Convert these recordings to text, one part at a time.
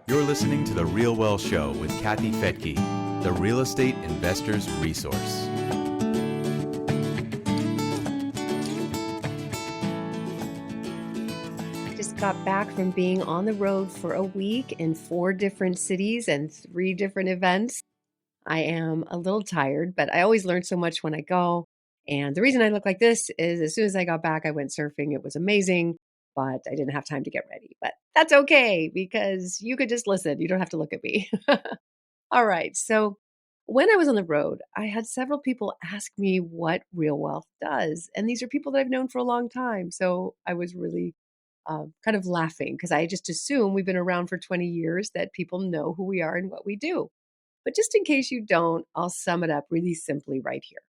You're listening to The Real Well Show with Kathy Fedke, the real estate investor's resource. I just got back from being on the road for a week in 4 different cities and 3 different events. I am a little tired, but I always learn so much when I go. And the reason I look like this is as soon as I got back, I went surfing. It was amazing, but I didn't have time to get ready. But that's okay because you could just listen. You don't have to look at me. All right. So when I was on the road, I had several people ask me what Real Wealth does. And these are people that I've known for a long time. So I was really kind of laughing because I just assume we've been around for 20 years that people know who we are and what we do. But just in case you don't, I'll sum it up really simply right here.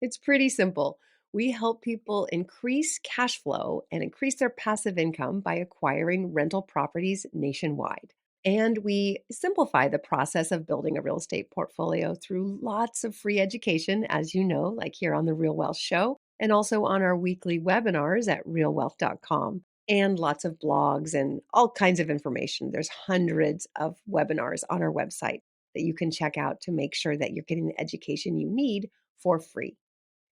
It's pretty simple. We help people increase cash flow and increase their passive income by acquiring rental properties nationwide. And we simplify the process of building a real estate portfolio through lots of free education, as you know, like here on the Real Wealth Show, and also on our weekly webinars at realwealth.com, and lots of blogs and all kinds of information. There's hundreds of webinars on our website that you can check out to make sure that you're getting the education you need for free.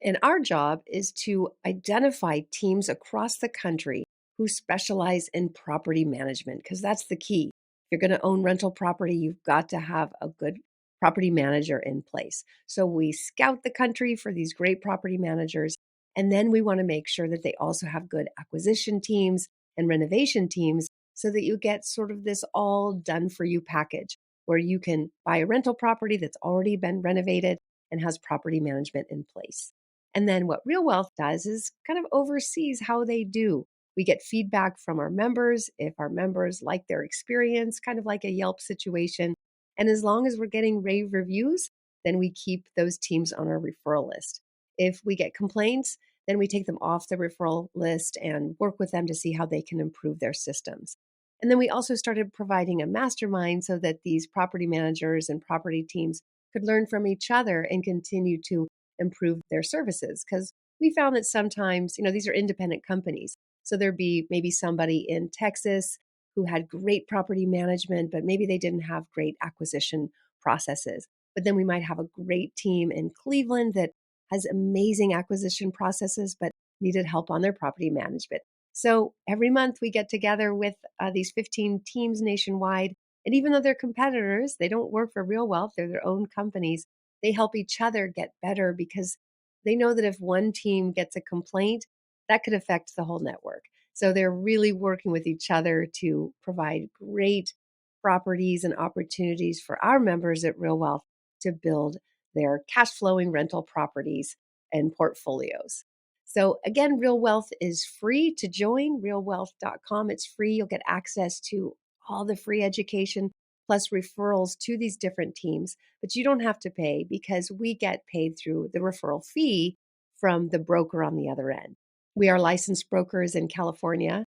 And our job is to identify teams across the country who specialize in property management, because that's the key. If you're going to own rental property, you've got to have a good property manager in place. So we scout the country for these great property managers. And then we want to make sure that they also have good acquisition teams and renovation teams so that you get sort of this all done for you package where you can buy a rental property that's already been renovated and has property management in place. And then what Real Wealth does is kind of oversees how they do. We get feedback from our members if our members like their experience, kind of like a Yelp situation. And as long as we're getting rave reviews, then we keep those teams on our referral list. If we get complaints, then we take them off the referral list and work with them to see how they can improve their systems. And then we also started providing a mastermind so that these property managers and property teams could learn from each other and continue to improve their services. Because we found that sometimes, these are independent companies. So there'd be maybe somebody in Texas who had great property management, but maybe they didn't have great acquisition processes. But then we might have a great team in Cleveland that has amazing acquisition processes, but needed help on their property management. So every month we get together with these 15 teams nationwide. And even though they're competitors, they don't work for Real Wealth, they're their own companies. They help each other get better because they know that if one team gets a complaint, that could affect the whole network. So they're really working with each other to provide great properties and opportunities for our members at Real Wealth to build their cash flowing rental properties and portfolios. So again, Real Wealth is free to join, realwealth.com. It's free. You'll get access to all the free education plus referrals to these different teams, but you don't have to pay because we get paid through the referral fee from the broker on the other end. We are licensed brokers in California,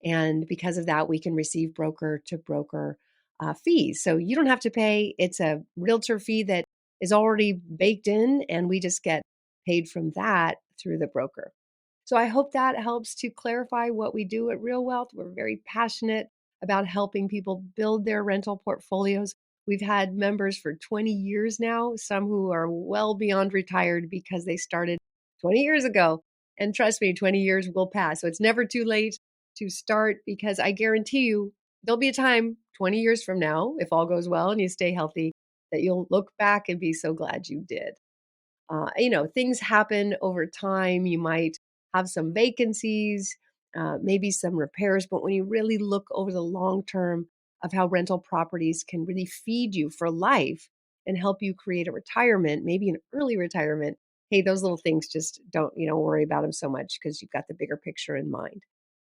and because of that, we can receive broker to broker fees. So you don't have to pay. It's a realtor fee that is already baked in, and we just get paid from that through the broker. So I hope that helps to clarify what we do at Real Wealth. We're very passionate about helping people build their rental portfolios. We've had members for 20 years now, some who are well beyond retired because they started 20 years ago. And trust me, 20 years will pass. So it's never too late to start because I guarantee you there'll be a time 20 years from now, if all goes well and you stay healthy, that you'll look back and be so glad you did. Things happen over time. You might have some vacancies, maybe some repairs, but when you really look over the long term of how rental properties can really feed you for life and help you create a retirement, maybe an early retirement, hey, those little things just don't, worry about them so much because you've got the bigger picture in mind.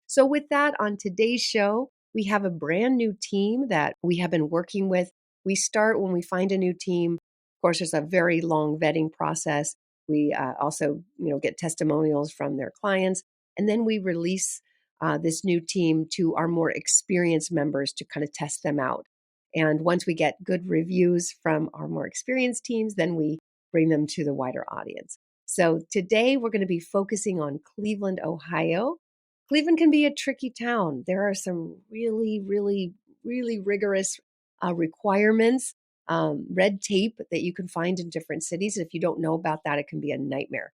So with that, on today's show, we have a brand new team that we have been working with. We start when we find a new team. Of course, there's a very long vetting process. We also, get testimonials from their clients, and then we release this new team to our more experienced members to kind of test them out. And once we get good reviews from our more experienced teams, then we bring them to the wider audience. So today we're going to be focusing on Cleveland, Ohio. Cleveland can be a tricky town. There are some really, really, really rigorous requirements, red tape that you can find in different cities. If you don't know about that, it can be a nightmare.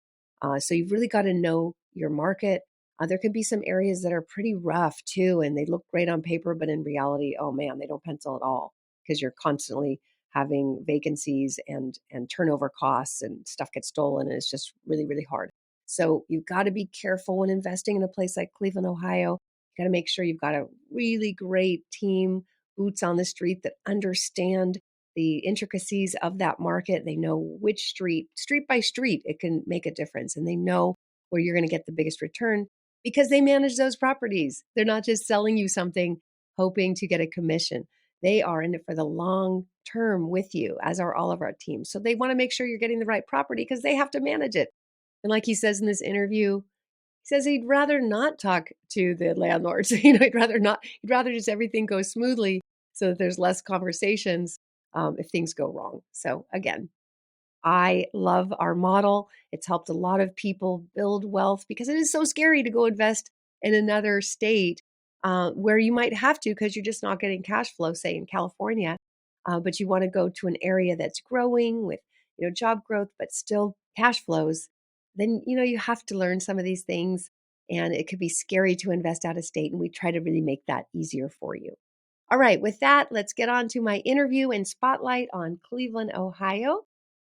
So you've really got to know your market. There can be some areas that are pretty rough too, and they look great on paper, but in reality, oh man, they don't pencil at all because you're constantly having vacancies and turnover costs and stuff gets stolen, and it's just really, really hard. So you've got to be careful when investing in a place like Cleveland, Ohio. You got to make sure you've got a really great team, boots on the street that understand the intricacies of that market. They know which street by street, it can make a difference. And they know where you're going to get the biggest return because they manage those properties. They're not just selling you something hoping to get a commission. They are in it for the long term with you, as are all of our teams. So they want to make sure you're getting the right property because they have to manage it. And like he says in this interview, he says he'd rather not talk to the landlords. He'd rather not. He'd rather just everything go smoothly so that there's less conversations if things go wrong. So again, I love our model. It's helped a lot of people build wealth because it is so scary to go invest in another state where you might have to because you're just not getting cash flow, say in California. But you want to go to an area that's growing with job growth, but still cash flows. Then you have to learn some of these things, and it could be scary to invest out of state. And we try to really make that easier for you. All right, with that, let's get on to my interview and spotlight on Cleveland, Ohio.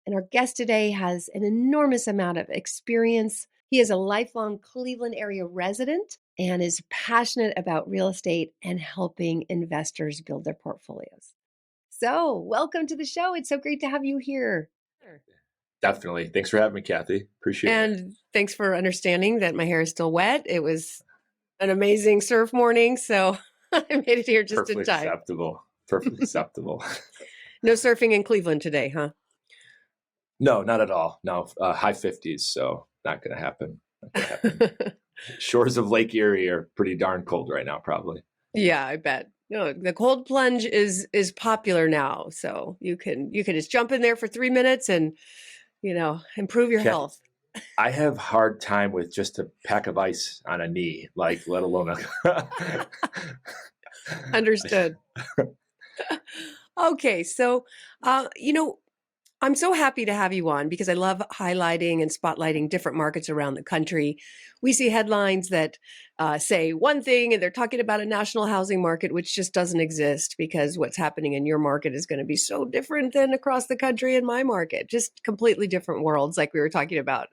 And our guest today has an enormous amount of experience. He is a lifelong Cleveland area resident and is passionate about real estate and helping investors build their portfolios. So, welcome to the show. It's so great to have you here. Definitely. Thanks for having me, Kathy. Appreciate it. And thanks for understanding that my hair is still wet. It was an amazing surf morning, so I made it here just in time. Perfectly acceptable. No surfing in Cleveland today, huh? No, not at all. No, high 50s, so not going to happen. Shores of Lake Erie are pretty darn cold right now, probably. Yeah, I bet. No, the cold plunge is popular now, so you can just jump in there for 3 minutes and improve your health. I have hard time with just a pack of ice on a knee, let alone Understood. Okay, so I'm so happy to have you on because I love highlighting and spotlighting different markets around the country. We see headlines that say one thing and they're talking about a national housing market, which just doesn't exist because what's happening in your market is going to be so different than across the country in my market, just completely different worlds. Like we were talking about,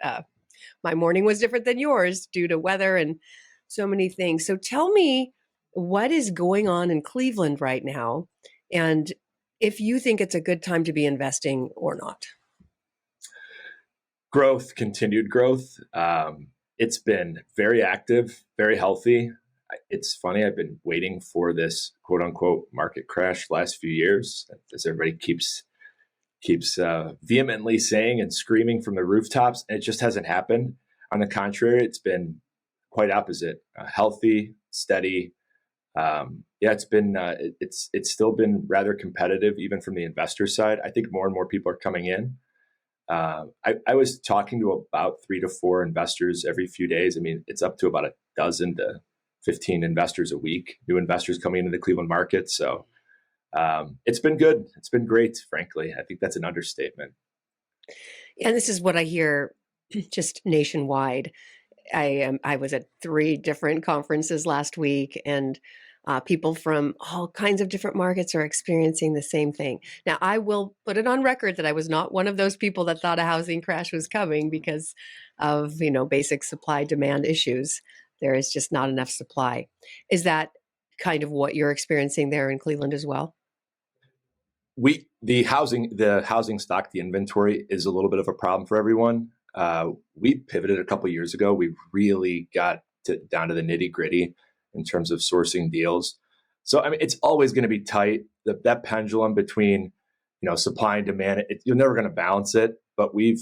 my morning was different than yours due to weather and so many things. So tell me what is going on in Cleveland right now and if you think it's a good time to be investing or not. Continued growth. It's been very active, very healthy. It's funny, I've been waiting for this quote unquote market crash last few years, as everybody keeps vehemently saying and screaming from the rooftops. And it just hasn't happened. On the contrary, it's been quite opposite, healthy, steady. It's still been rather competitive, even from the investor side. I think more and more people are coming in. I was talking to about 3 to 4 investors every few days. I mean, it's up to about a dozen to 15 investors a week, new investors coming into the Cleveland market. So it's been good. It's been great, frankly. I think that's an understatement. And this is what I hear just nationwide. I was at 3 different conferences last week, and people from all kinds of different markets are experiencing the same thing. Now, I will put it on record that I was not one of those people that thought a housing crash was coming because of, basic supply demand issues. There is just not enough supply. Is that kind of what you're experiencing there in Cleveland as well? The housing stock, the inventory is a little bit of a problem for everyone. We pivoted a couple of years ago. We really got down to the nitty gritty in terms of sourcing deals. So, I mean, it's always going to be tight. That pendulum between, supply and demand, you're never going to balance it. But we've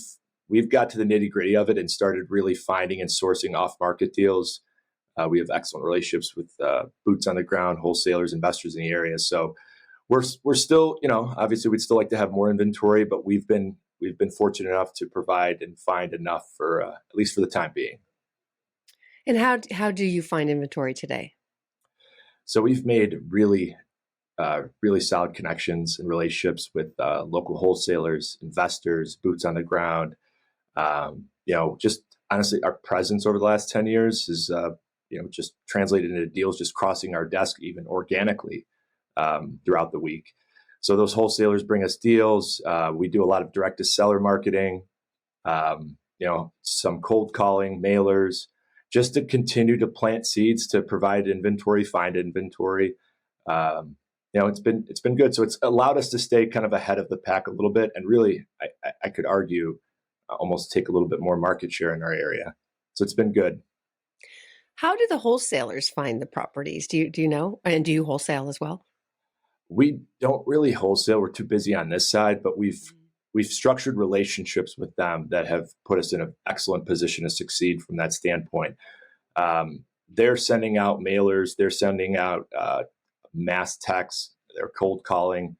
got to the nitty gritty of it and started really finding and sourcing off market deals. We have excellent relationships with boots on the ground, wholesalers, investors in the area. So we're still, obviously we'd still like to have more inventory, but we've been fortunate enough to provide and find enough for at least for the time being. And how do you find inventory today? So we've made really really solid connections and relationships with local wholesalers, investors, boots on the ground. Just honestly, our presence over the last 10 years is, just translated into deals just crossing our desk even organically throughout the week. So those wholesalers bring us deals. We do a lot of direct to seller marketing, some cold calling, mailers, just to continue to plant seeds to provide inventory, find inventory. It's been good. So it's allowed us to stay kind of ahead of the pack a little bit, and really, I could argue, almost take a little bit more market share in our area. So it's been good. How do the wholesalers find the properties? Do you know? And do you wholesale as well? We don't really wholesale. We're too busy on this side, but we've structured relationships with them that have put us in an excellent position to succeed from that standpoint. They're sending out mailers. They're sending out mass texts. They're cold calling.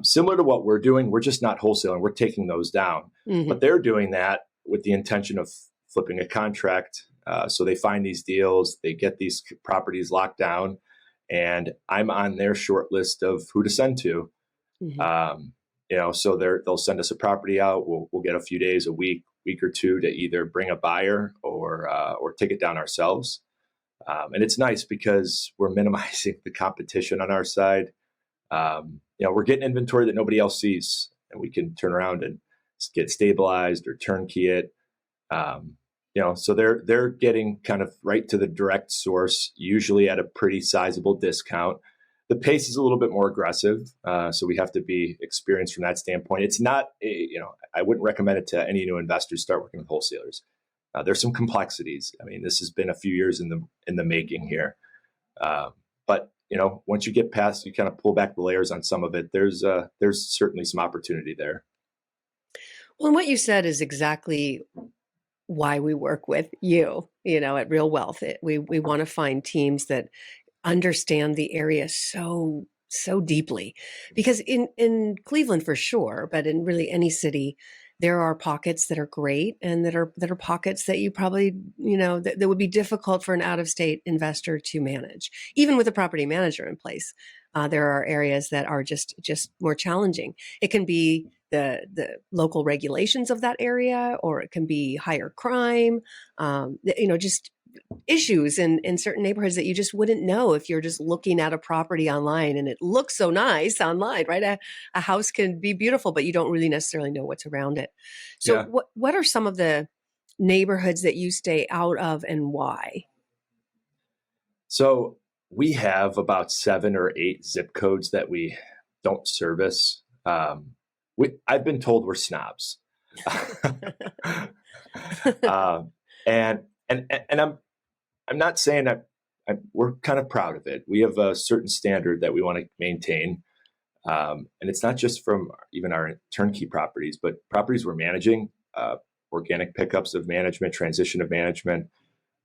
Similar to what we're doing, we're just not wholesaling. We're taking those down. Mm-hmm. But they're doing that with the intention of flipping a contract. So they find these deals, they get these properties locked down, and I'm on their short list of who to send to. Mm-hmm. So they'll send us a property out. We'll get a few days, a week or two to either bring a buyer or take it down ourselves. And it's nice because we're minimizing the competition on our side. We're getting inventory that nobody else sees, and we can turn around and get stabilized or turnkey it. So they're getting kind of right to the direct source, usually at a pretty sizable discount. The pace is a little bit more aggressive, so we have to be experienced from that standpoint. It's not, I wouldn't recommend it to any new investors start working with wholesalers. There's some complexities. I mean, this has been a few years in the making here, but once you get past, you kind of pull back the layers on some of it. There's certainly some opportunity there. Well, and what you said is exactly why we work with you, at Real Wealth. We want to find teams that understand the area so deeply, because in Cleveland for sure, but in really any city, there are pockets that are great and that are pockets that you probably, that would be difficult for an out-of-state investor to manage, even with a property manager in place. There are areas that are just more challenging. It can be the local regulations of that area, or it can be higher crime, just issues in certain neighborhoods that you just wouldn't know if you're just looking at a property online and it looks so nice online, right? A house can be beautiful, but you don't really necessarily know what's around it. So Yeah. what are some of the neighborhoods that you stay out of, and why? So we have about 7 or 8 zip codes that we don't service. I've been told we're snobs. And I'm not saying that we're kind of proud of it. We have a certain standard that we want to maintain. And it's not just from even our turnkey properties, but properties we're managing, organic pickups of management, transition of management.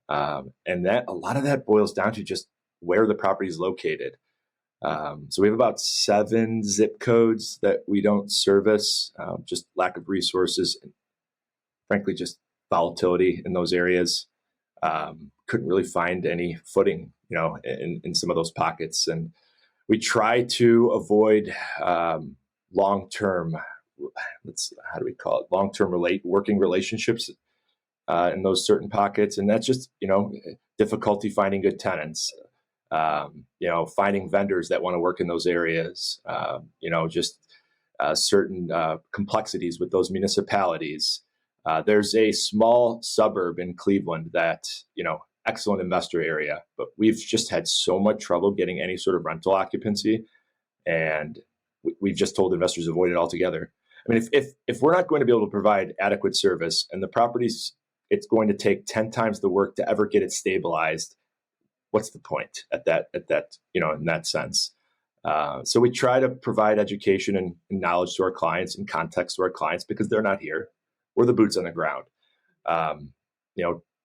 And that a lot of that boils down to just where the property is located. So we have about 7 zip codes that we don't service, just lack of resources, and frankly, just volatility in those areas. Couldn't really find any footing, in some of those pockets. And we try to avoid long-term, how do we call it? Long-term working relationships in those certain pockets. And that's just, difficulty finding good tenants, finding vendors that want to work in those areas, certain complexities with those municipalities. There's a small suburb in Cleveland that, excellent investor area, but we've just had so much trouble getting any sort of rental occupancy. And we've just told investors to avoid it altogether. I mean, if we're not going to be able to provide adequate service, and the properties, it's going to take 10 times the work to ever get it stabilized, what's the point at that, in that sense? So we try to provide education and knowledge to our clients and context to our clients, because they're not here. We're the boots on the ground.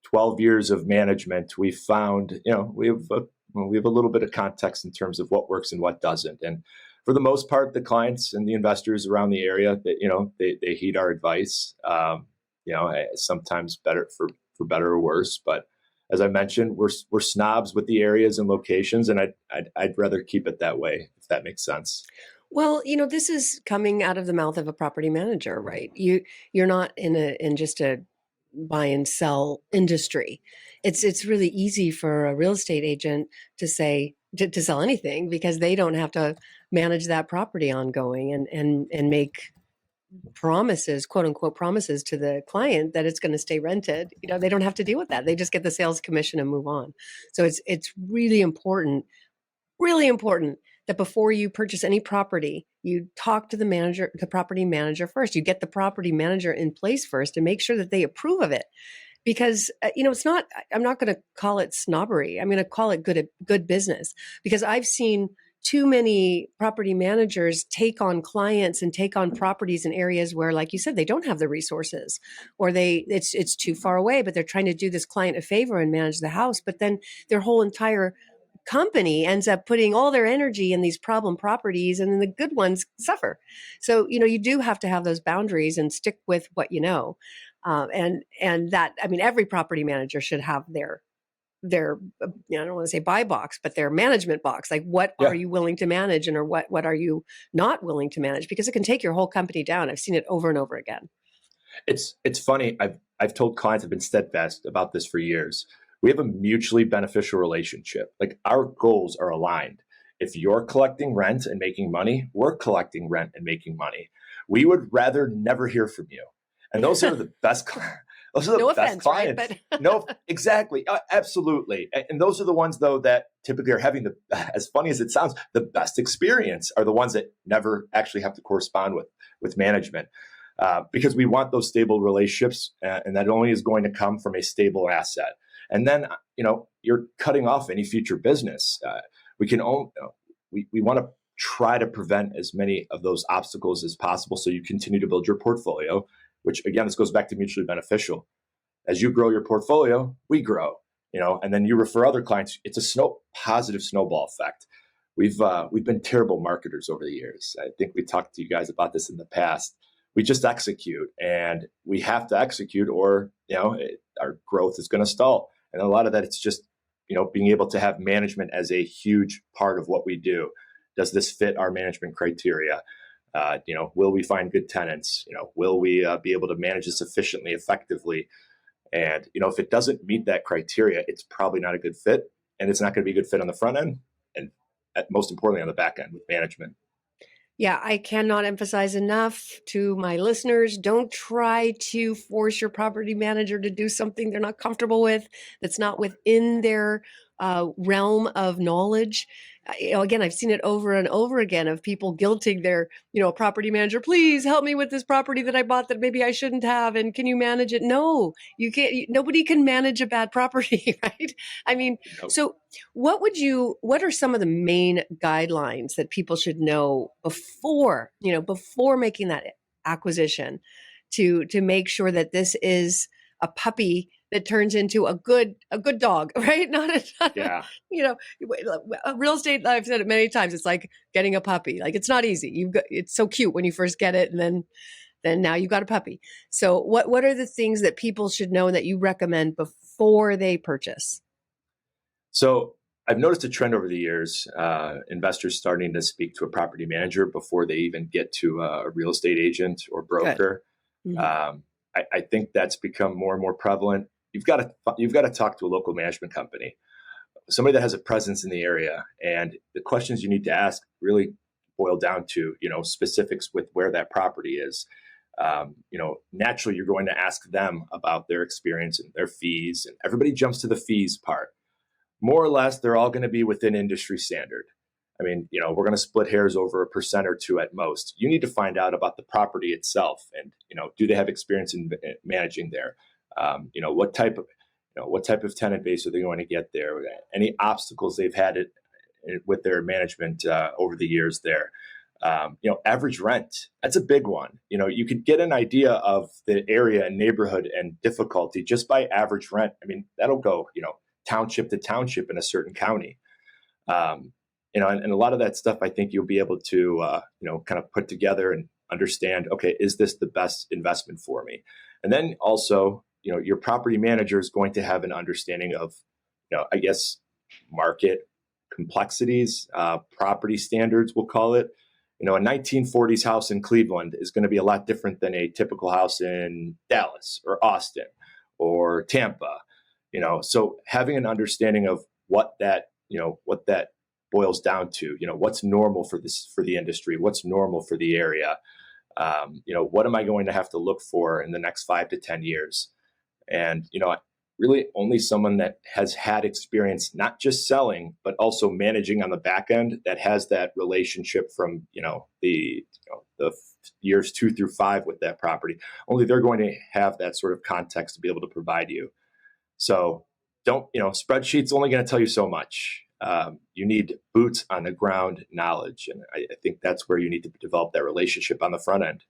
12 years of management, we found, we have a little bit of context in terms of what works and what doesn't. And for the most part, the clients and the investors around the area, that they heed our advice. Sometimes better for better or worse, but as I mentioned, we're snobs with the areas and locations, and I'd rather keep it that way, if that makes sense. Well, this is coming out of the mouth of a property manager, right? You're not in just a buy and sell industry. It's really easy for a real estate agent to say to sell anything because they don't have to manage that property ongoing and make promises, quote unquote promises to the client that it's going to stay rented. They don't have to deal with that. They just get the sales commission and move on. So it's really important that before you purchase any property, you talk to the property manager first. You get the property manager in place first and make sure that they approve of it. Because it's not. I'm not going to call it snobbery. I'm going to call it good business. Because I've seen too many property managers take on clients and take on properties in areas where, like you said, they don't have the resources, or it's too far away. But they're trying to do this client a favor and manage the house. But then their whole entire company ends up putting all their energy in these problem properties, and then the good ones suffer. So you do have to have those boundaries and stick with what you know. And that, I mean, every property manager should have their I don't want to say buy box, but their management box. Like, what Yeah. are you willing to manage, or what are you not willing to manage? Because it can take your whole company down. I've seen it over and over again. It's funny. I've told clients, I've been steadfast about this for years. We have a mutually beneficial relationship. Like, our goals are aligned. If you're collecting rent and making money, we're collecting rent and making money. We would rather never hear from you. And those are the best. Those are the No best offense, right? clients. But No, exactly, absolutely. And those are the ones, though, that typically are having as funny as it sounds, the best experience are the ones that never actually have to correspond with management, because we want those stable relationships, and that only is going to come from a stable asset. And then you're cutting off any future business. We want to try to prevent as many of those obstacles as possible, so you continue to build your portfolio. Which, again, this goes back to mutually beneficial. As you grow your portfolio, we grow, and then you refer other clients. It's a positive snowball effect. We've been terrible marketers over the years. I think we talked to you guys about this in the past. We just execute, and we have to execute, or our growth is going to stall. And a lot of that, it's just being able to have management as a huge part of what we do. Does this fit our management criteria? Will we find good tenants? Will we be able to manage this efficiently, effectively? And, if it doesn't meet that criteria, it's probably not a good fit, and it's not going to be a good fit on the front end, and most importantly on the back end with management. Yeah, I cannot emphasize enough to my listeners, don't try to force your property manager to do something they're not comfortable with, that's not within their realm of knowledge. Again, I've seen it over and over again of people guilting their, property manager, please help me with this property that I bought that maybe I shouldn't have. And can you manage it? No, you can't. Nobody can manage a bad property, right? I mean, Nope. so what are some of the main guidelines that people should know before making that acquisition to make sure that this is a puppy that turns into a good dog, right? Yeah. Real estate, I've said it many times, it's like getting a puppy. Like, it's not easy. It's so cute when you first get it, and then now you've got a puppy. So what are the things that people should know that you recommend before they purchase? So I've noticed a trend over the years, investors starting to speak to a property manager before they even get to a real estate agent or broker. Mm-hmm. I think that's become more and more prevalent. You've got to talk to a local management company, somebody that has a presence in the area, and the questions you need to ask really boil down to specifics with where that property is. Naturally, you're going to ask them about their experience and their fees, and everybody jumps to the fees part. More or less, they're all going to be within industry standard. I mean, we're going to split hairs over 1% or 2% at most. You need to find out about the property itself, and do they have experience in managing there? What type of tenant base are they going to get there? Any obstacles they've had with their management over the years there? Average rent, that's a big one. You could get an idea of the area and neighborhood and difficulty just by average rent. I mean, that'll go township to township in a certain county. And a lot of that stuff, I think you'll be able to, kind of put together and understand, okay, is this the best investment for me? And then also, your property manager is going to have an understanding of, I guess, market complexities, property standards, we'll call it. A 1940s house in Cleveland is going to be a lot different than a typical house in Dallas or Austin or Tampa. So having an understanding of what that boils down to, what's normal for the industry, what's normal for the area. What am I going to have to look for in the next 5 to 10 years? And, really only someone that has had experience, not just selling, but also managing on the back end, that has that relationship from, the years 2 through 5 with that property. Only they're going to have that sort of context to be able to provide you. So spreadsheets only going to tell you so much. You need boots on the ground knowledge. And I think that's where you need to develop that relationship on the front end.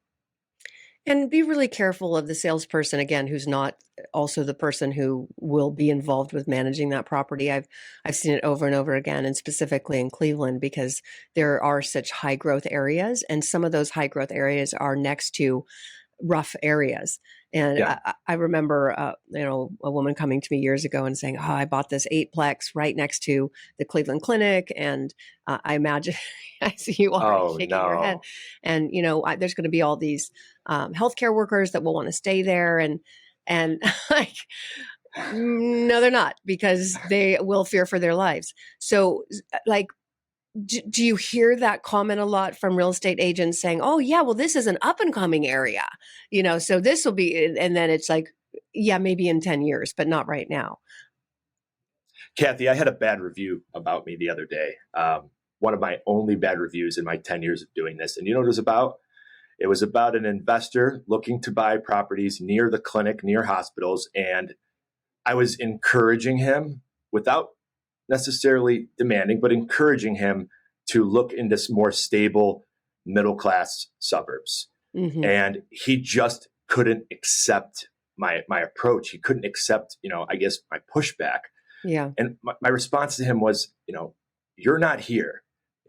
And be really careful of the salesperson, again, who's not also the person who will be involved with managing that property. I've seen it over and over again, and specifically in Cleveland, because there are such high growth areas, and some of those high growth areas are next to rough areas. And Yeah. I remember, a woman coming to me years ago and saying, "Oh, I bought this 8-plex right next to the Cleveland Clinic," and I imagine I see you already shaking your head. And there's going to be all these healthcare workers that will want to stay there, and like, no, they're not, because they will fear for their lives. So, like, do you hear that comment a lot from real estate agents saying, "Oh yeah, well, this is an up and coming area, so this will be," and then it's like, yeah, maybe in 10 years, but not right now. Kathy, I had a bad review about me the other day. One of my only bad reviews in my 10 years of doing this. And you know what it was about? It was about an investor looking to buy properties near the clinic, near hospitals. And I was encouraging him, without necessarily demanding, but encouraging him to look into more stable middle-class suburbs. Mm-hmm. And he just couldn't accept my approach. He couldn't accept, I guess, my pushback. Yeah. And my response to him was, you're not here.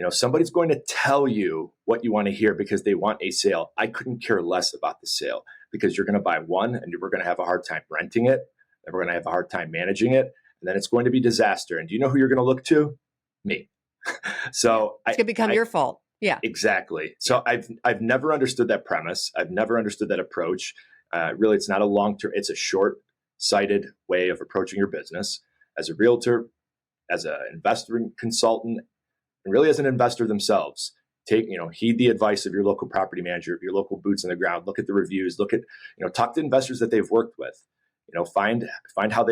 Somebody's going to tell you what you want to hear because they want a sale. I couldn't care less about the sale, because you're going to buy one and we're going to have a hard time renting it. And we're going to have a hard time managing it. And then it's going to be disaster. And do you know who you're going to look to? Me. So it's going to become your fault. Yeah, exactly. So I've never understood that premise. I've never understood that approach. Really, it's not a long-term, it's a short-sighted way of approaching your business as a realtor, as an investment consultant, and really as an investor themselves. Heed the advice of your local property manager, your local boots on the ground. Look at the reviews. Look at, talk to investors that they've worked with. Find how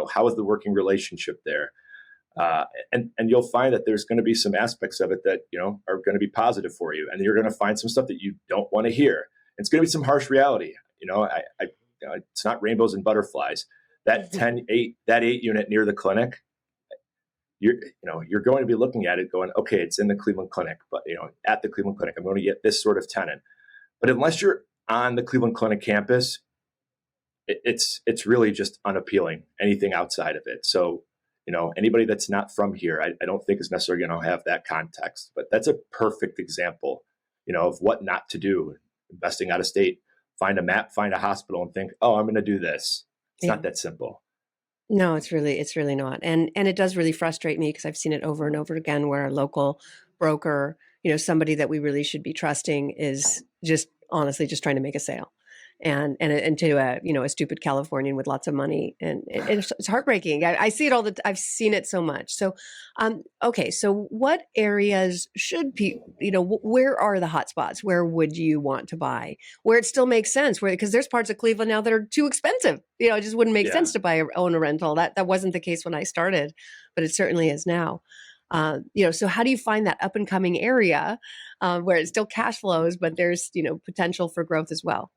how is the working relationship there, and you'll find that there's going to be some aspects of it that are going to be positive for you, and you're going to find some stuff that you don't want to hear. It's going to be some harsh reality. It's not rainbows and butterflies. That 8 unit near the clinic, you're going to be looking at it going, okay, it's in the Cleveland Clinic, but at the Cleveland Clinic, I'm going to get this sort of tenant. But unless you're on the Cleveland Clinic campus, it's really just unappealing, anything outside of it. So, anybody that's not from here, I don't think is necessarily going to have that context. But that's a perfect example, of what not to do. Investing out of state, find a map, find a hospital, and think, oh, I'm going to do this. It's not that simple. No, it's really not. And it does really frustrate me, because I've seen it over and over again where a local broker, somebody that we really should be trusting, is just honestly just trying to make a sale. And to a stupid Californian with lots of money, and it's heartbreaking. I see it I've seen it so much. So, okay. So what areas should people, where are the hot spots? Where would you want to buy? Where it still makes sense? Because there's parts of Cleveland now that are too expensive. It just wouldn't make sense to own a rental. That wasn't the case when I started, but it certainly is now. So how do you find that up and coming area where it still cash flows, but there's potential for growth as well?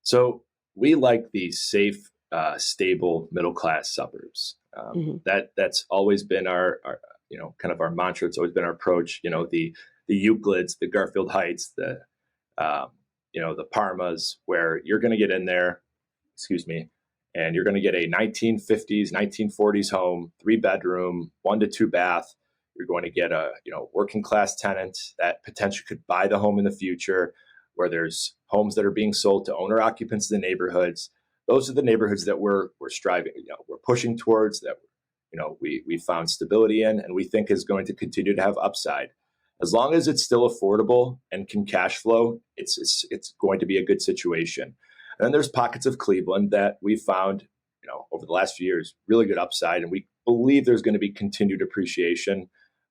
So we like the safe, stable, middle-class suburbs. That's always been our kind of our mantra. It's always been our approach. The Euclids, the Garfield Heights, the Parmas, where you're going to get in there, and you're going to get a 1950s, 1940s home, 3-bedroom, 1 to 2 bath. You're going to get a working class tenant that potentially could buy the home in the future, where there's homes that are being sold to owner occupants in the neighborhoods. those are the neighborhoods that we're striving, we're pushing towards, that we found stability in, and we think is going to continue to have upside. As long as it's still affordable and can cash flow, it's going to be a good situation. And then there's pockets of Cleveland that we found, over the last few years, really good upside, and we believe there's going to be continued appreciation.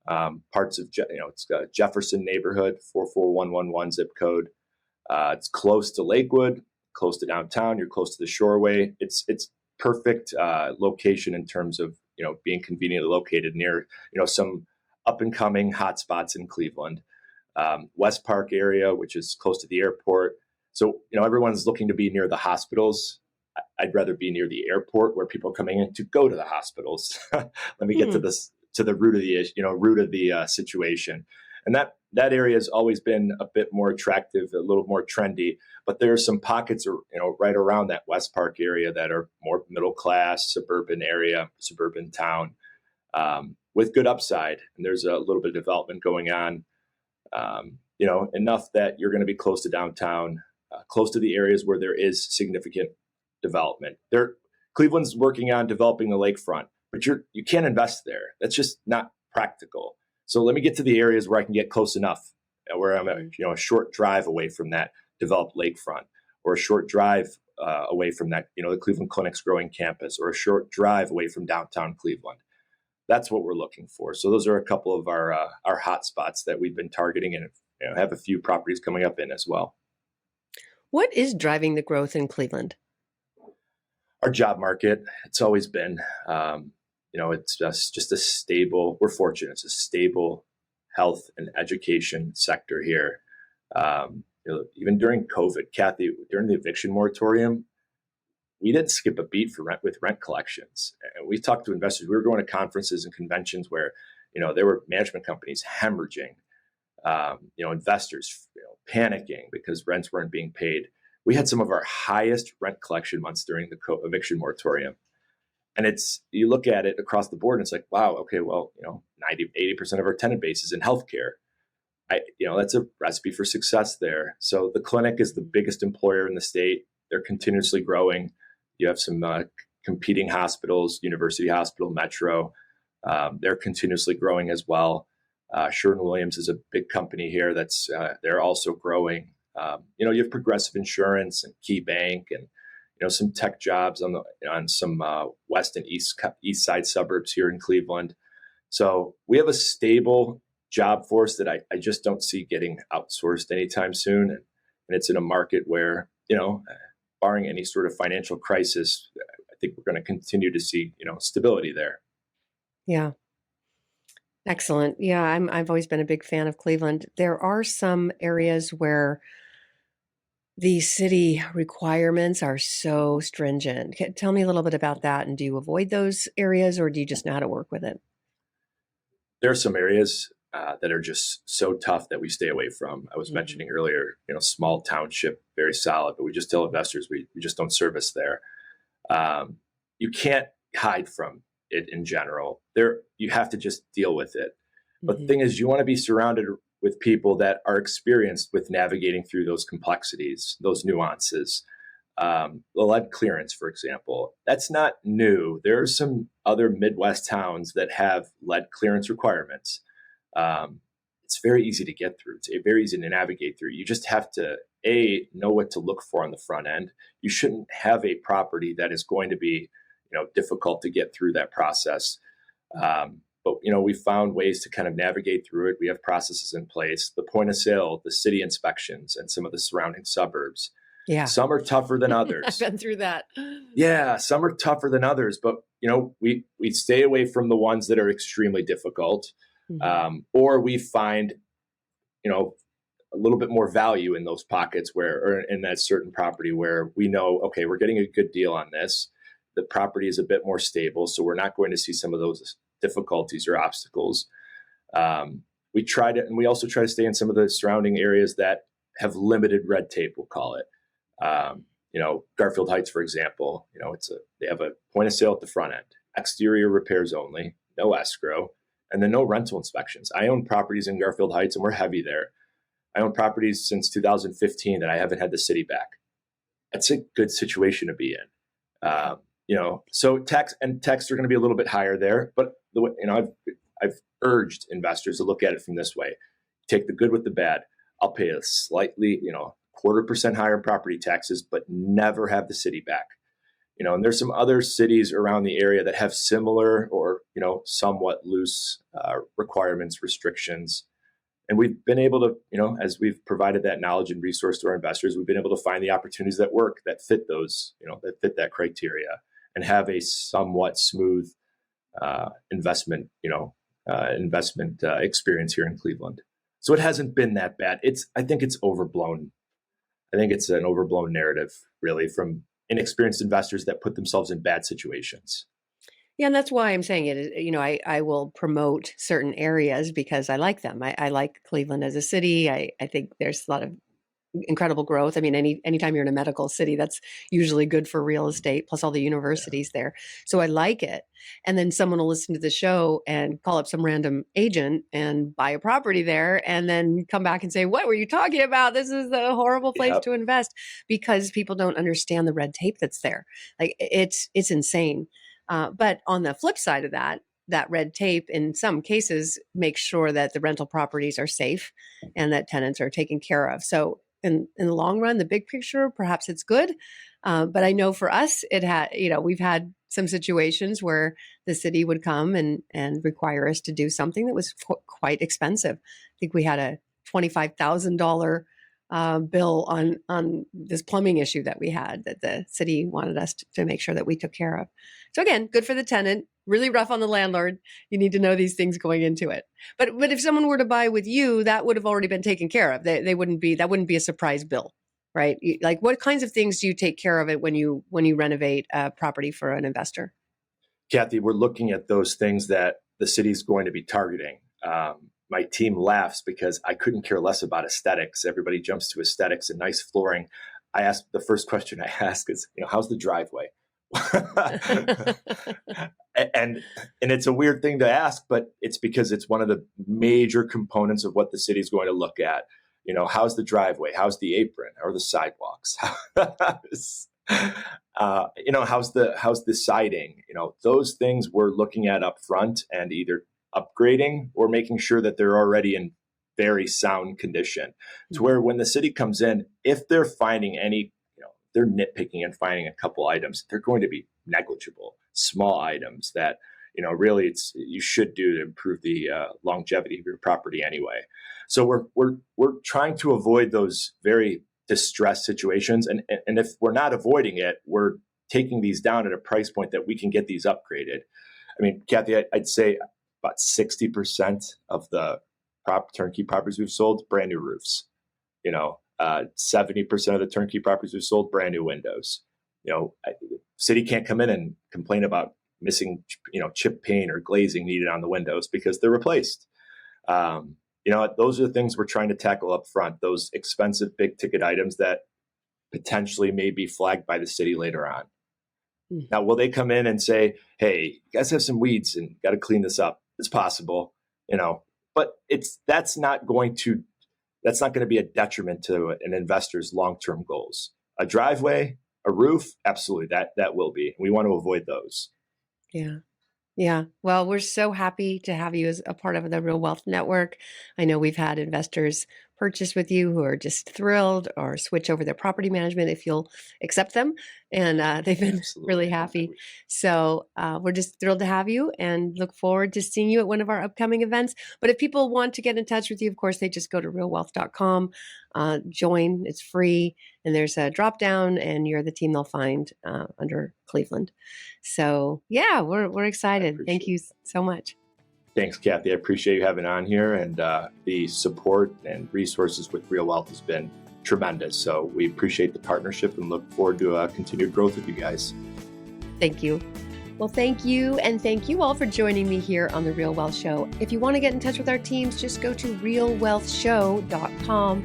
Parts of it's got Jefferson neighborhood, 44111 zip code. It's close to Lakewood, close to downtown. You're close to the Shoreway. It's perfect location in terms of being conveniently located near some up and coming hotspots in Cleveland. West Park area, which is close to the airport. So everyone's looking to be near the hospitals. I'd rather be near the airport where people are coming in to go to the hospitals. Let me get to the root of the issue, root of the situation. And that area has always been a bit more attractive, a little more trendy. But there are some pockets, right around that West Park area that are more middle class, suburban area, suburban town, with good upside. And there's a little bit of development going on, enough that you're going to be close to downtown, close to the areas where there is significant development. Cleveland's working on developing the lakefront, but you can't invest there. That's just not practical. So let me get to the areas where I can get close enough, where I'm a short drive away from that developed lakefront, or a short drive away from that, the Cleveland Clinic's growing campus, or a short drive away from downtown Cleveland. That's what we're looking for. So those are a couple of our hot spots that we've been targeting, and have a few properties coming up in as well. What is driving the growth in Cleveland? Our job market. It's always been, it's just a stable. We're fortunate. It's a stable health and education sector here. Even during COVID, Kathy, during the eviction moratorium, we didn't skip a beat with rent collections. And we talked to investors. We were going to conferences and conventions where, there were management companies hemorrhaging, investors panicking because rents weren't being paid. We had some of our highest rent collection months during the eviction moratorium. And you look at it across the board and it's like, wow, okay, well, 80% of our tenant base is in healthcare. That's a recipe for success there. So the clinic is the biggest employer in the state. They're continuously growing. You have some competing hospitals, University Hospital, Metro. They're continuously growing as well. Sherwin-Williams is a big company here they're also growing. You have Progressive Insurance and Key Bank, and some tech jobs on some west and east side suburbs here in Cleveland. So we have a stable job force that I just don't see getting outsourced anytime soon, and it's in a market where barring any sort of financial crisis, I think we're going to continue to see stability there. Yeah. Excellent. Yeah, I've always been a big fan of Cleveland. There are some areas where the city requirements are so stringent. Tell me a little bit about that. And do you avoid those areas, or do you just know how to work with it? There are some areas that are just so tough that we stay away from. I was mentioning earlier, small township, very solid, but we just tell investors we just don't service there. You can't hide from it in general. You have to just deal with it. But the thing is, you want to be surrounded with people that are experienced with navigating through those complexities, those nuances. The lead clearance, for example, that's not new. There are some other Midwest towns that have lead clearance requirements. It's very easy to get through. It's very easy to navigate through. You just have to, know what to look for on the front end. You shouldn't have a property that is going to be, difficult to get through that process. But we found ways to kind of navigate through it. We have processes in place. The point of sale, the city inspections, and some of the surrounding suburbs. Yeah. Some are tougher than others. I've been through that. Yeah, some are tougher than others, but we stay away from the ones that are extremely difficult, or we find a little bit more value in those pockets or in that certain property where we know, okay, we're getting a good deal on this. The property is a bit more stable, so we're not going to see some of those difficulties or obstacles. We also try to stay in some of the surrounding areas that have limited red tape, we'll call it. Garfield Heights, for example, they have a point of sale at the front end, exterior repairs only, no escrow, and then no rental inspections. I own properties in Garfield Heights, and we're heavy there. I own properties since 2015 that I haven't had the city back. That's a good situation to be in. So taxes are going to be a little bit higher there, but I've urged investors to look at it from this way: take the good with the bad. I'll pay a slightly, 0.25% higher in property taxes, but never have the city back. And there's some other cities around the area that have similar or, somewhat loose requirements, restrictions. And we've been able to, as we've provided that knowledge and resource to our investors, we've been able to find the opportunities that work, that fit those, that fit that criteria, and have a somewhat smooth investment experience here in Cleveland. So it hasn't been that bad. I think it's overblown. I think it's an overblown narrative, really, from inexperienced investors that put themselves in bad situations. Yeah, and that's why I'm saying it. I will promote certain areas because I like them. I like Cleveland as a city. I think there's a lot of incredible growth. I mean, anytime you're in a medical city, that's usually good for real estate, plus all the universities there. So I like it. And then someone will listen to the show and call up some random agent and buy a property there and then come back and say, what were you talking about? This is a horrible place to invest, because people don't understand the red tape that's there. Like it's insane. But on the flip side of that red tape in some cases makes sure that the rental properties are safe and that tenants are taken care of. So in the long run, the big picture, perhaps it's good. But I know for us, we've had some situations where the city would come and require us to do something that was quite expensive. I think we had a $25,000 bill on this plumbing issue that we had that the city wanted us to make sure that we took care of. So again, good for the tenant, really rough on the landlord. You need to know these things going into it. But if someone were to buy with you, that would have already been taken care of. That wouldn't be a surprise bill, right? Like what kinds of things do you take care of it when you renovate a property for an investor? Kathy, we're looking at those things that the city's going to be targeting. My team laughs because I couldn't care less about aesthetics. Everybody jumps to aesthetics and nice flooring. The first question I ask is, how's the driveway? and it's a weird thing to ask, but it's because it's one of the major components of what the city's going to look at. How's the driveway? How's the apron? How are the sidewalks? How's the siding? Those things we're looking at up front and either upgrading or making sure that they're already in very sound condition, to where when the city comes in, if they're finding any, they're nitpicking and finding a couple items, they're going to be negligible, small items that, really you should do to improve the longevity of your property anyway. So we're trying to avoid those very distressed situations. And if we're not avoiding it, we're taking these down at a price point that we can get these upgraded. I mean, Kathy, I'd say about 60% of the turnkey properties we've sold, brand new roofs. 70% of the turnkey properties we've sold, brand new windows. City can't come in and complain about missing, chip paint or glazing needed on the windows because they're replaced. Those are the things we're trying to tackle up front, those expensive big ticket items that potentially may be flagged by the city later on. Mm-hmm. Now, will they come in and say, hey, you guys have some weeds and got to clean this up? It's possible, but that's not going to be a detriment to an investor's long-term goals. A driveway, a roof, absolutely, that will be. We want to avoid those. Yeah. Yeah. Well, we're so happy to have you as a part of the Real Wealth Network. I know we've had investors purchase with you who are just thrilled or switch over their property management if you'll accept them. And they've been really happy. So we're just thrilled to have you and look forward to seeing you at one of our upcoming events. But if people want to get in touch with you, of course, they just go to realwealth.com, join, it's free. And there's a drop down and you're the team they'll find under Cleveland. So yeah, we're excited. Thank you so much. Thanks, Kathy. I appreciate you having on here, and the support and resources with Real Wealth has been tremendous. So we appreciate the partnership and look forward to continued growth with you guys. Thank you. Well, thank you. And thank you all for joining me here on The Real Wealth Show. If you want to get in touch with our teams, just go to realwealthshow.com.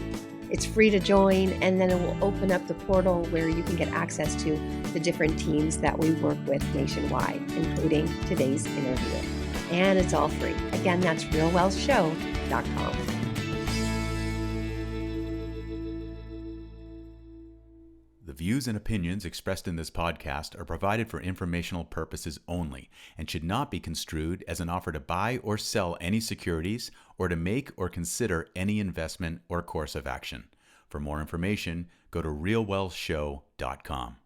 It's free to join, and then it will open up the portal where you can get access to the different teams that we work with nationwide, including today's interview. And it's all free. Again, that's realwealthshow.com. The views and opinions expressed in this podcast are provided for informational purposes only and should not be construed as an offer to buy or sell any securities or to make or consider any investment or course of action. For more information, go to realwealthshow.com.